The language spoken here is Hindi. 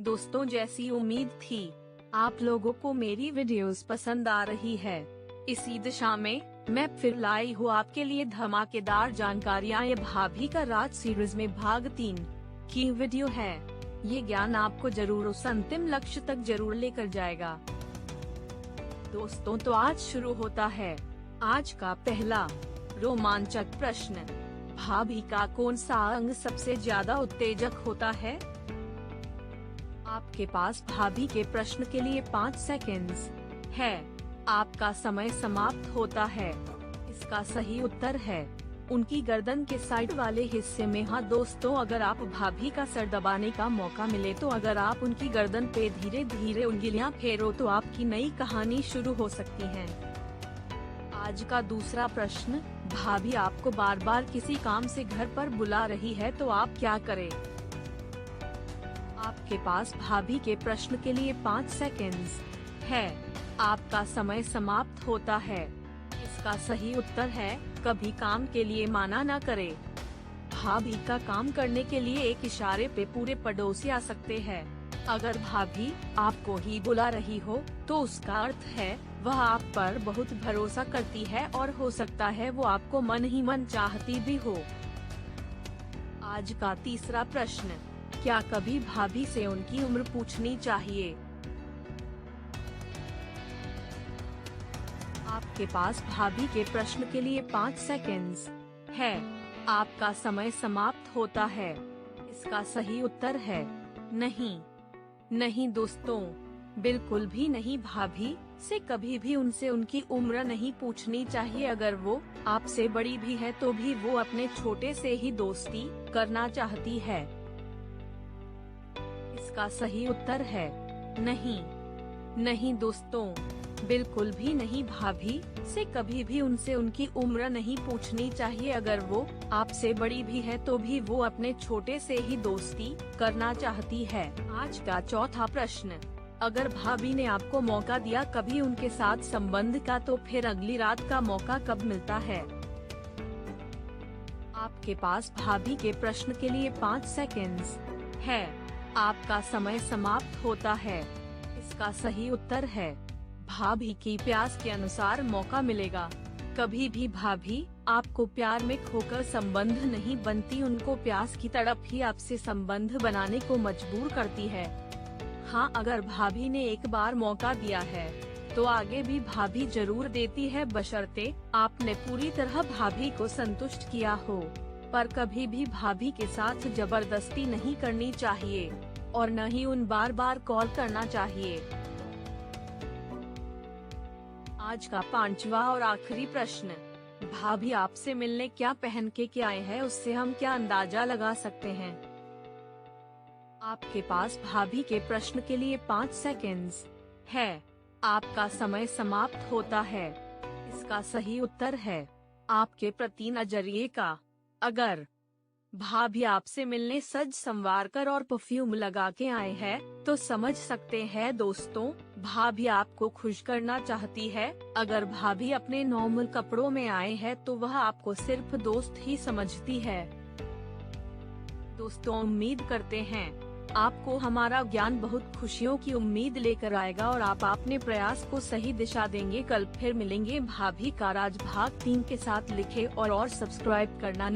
दोस्तों, जैसी उम्मीद थी, आप लोगों को मेरी वीडियोस पसंद आ रही है। इसी दिशा में मैं फिर लाई हूँ आपके लिए धमाकेदार जानकारियाँ। ये भाभी का राज सीरीज में भाग 3 की वीडियो है। ये ज्ञान आपको जरूर उस अंतिम लक्ष्य तक जरूर लेकर जाएगा। दोस्तों, तो आज शुरू होता है आज का पहला रोमांचक प्रश्न। भाभी का कौन सा अंग सबसे ज्यादा उत्तेजक होता है? आपके पास भाभी के प्रश्न के लिए 5 सेकंड्स है। आपका समय समाप्त होता है। इसका सही उत्तर है उनकी गर्दन के साइड वाले हिस्से में। हाँ दोस्तों, अगर आप भाभी का सर दबाने का मौका मिले तो अगर आप उनकी गर्दन पे धीरे धीरे उंगलियां फेरो तो आपकी नई कहानी शुरू हो सकती है। आज का दूसरा प्रश्न। भाभी आपको बार बार किसी काम से घर पर बुला रही है तो आप क्या करें? आपके पास भाभी के प्रश्न के लिए 5 सेकंड्स है। आपका समय समाप्त होता है। इसका सही उत्तर है कभी काम के लिए माना न करे। भाभी का काम करने के लिए एक इशारे पे पूरे पड़ोसी आ सकते हैं। अगर भाभी आपको ही बुला रही हो तो उसका अर्थ है वह आप पर बहुत भरोसा करती है और हो सकता है वो आपको मन ही मन चाहती भी हो। आज का तीसरा प्रश्न। क्या कभी भाभी से उनकी उम्र पूछनी चाहिए? आपके पास भाभी के प्रश्न के लिए 5 सेकंड्स है। आपका समय समाप्त होता है। इसका सही उत्तर है नहीं दोस्तों, बिल्कुल भी नहीं। भाभी से कभी भी उनसे उनकी उम्र नहीं पूछनी चाहिए। अगर वो आपसे बड़ी भी है तो भी वो अपने छोटे से ही दोस्ती करना चाहती है। इसका सही उत्तर है नहीं दोस्तों, बिल्कुल भी नहीं। भाभी से कभी भी उनसे उनकी उम्र नहीं पूछनी चाहिए। अगर वो आपसे बड़ी भी है तो भी वो अपने छोटे से ही दोस्ती करना चाहती है। आज का चौथा प्रश्न। अगर भाभी ने आपको मौका दिया कभी उनके साथ संबंध का तो फिर अगली रात का मौका कब मिलता है? आपके पास भाभी के प्रश्न के लिए 5 सेकंड्स है। आपका समय समाप्त होता है। इसका सही उत्तर है भाभी की प्यास के अनुसार मौका मिलेगा। कभी भी भाभी आपको प्यार में खोकर संबंध नहीं बनती। उनको प्यास की तड़प ही आपसे संबंध बनाने को मजबूर करती है। हाँ, अगर भाभी ने एक बार मौका दिया है तो आगे भी भाभी जरूर देती है, बशर्ते आपने पूरी तरह भाभी को संतुष्ट किया हो। पर कभी भी भाभी के साथ जबरदस्ती नहीं करनी चाहिए और न ही उन बार बार कॉल करना चाहिए। आज का 5वां और आखिरी प्रश्न। भाभी आपसे मिलने क्या पहन के आए हैं उससे हम क्या अंदाजा लगा सकते हैं? आपके पास भाभी के प्रश्न के लिए 5 सेकंड्स है। आपका समय समाप्त होता है। इसका सही उत्तर है आपके प्रति नजरिए का। अगर भाभी आपसे मिलने सज संवार कर और परफ्यूम लगा के आए हैं तो समझ सकते हैं दोस्तों, भाभी आपको खुश करना चाहती है। अगर भाभी अपने नॉर्मल कपड़ों में आए हैं तो वह आपको सिर्फ दोस्त ही समझती है। दोस्तों, उम्मीद करते हैं आपको हमारा ज्ञान बहुत खुशियों की उम्मीद लेकर आएगा और आप अपने प्रयास को सही दिशा देंगे। कल फिर मिलेंगे भाभी का राज भाग 3 के साथ। लिखे और सब्सक्राइब करना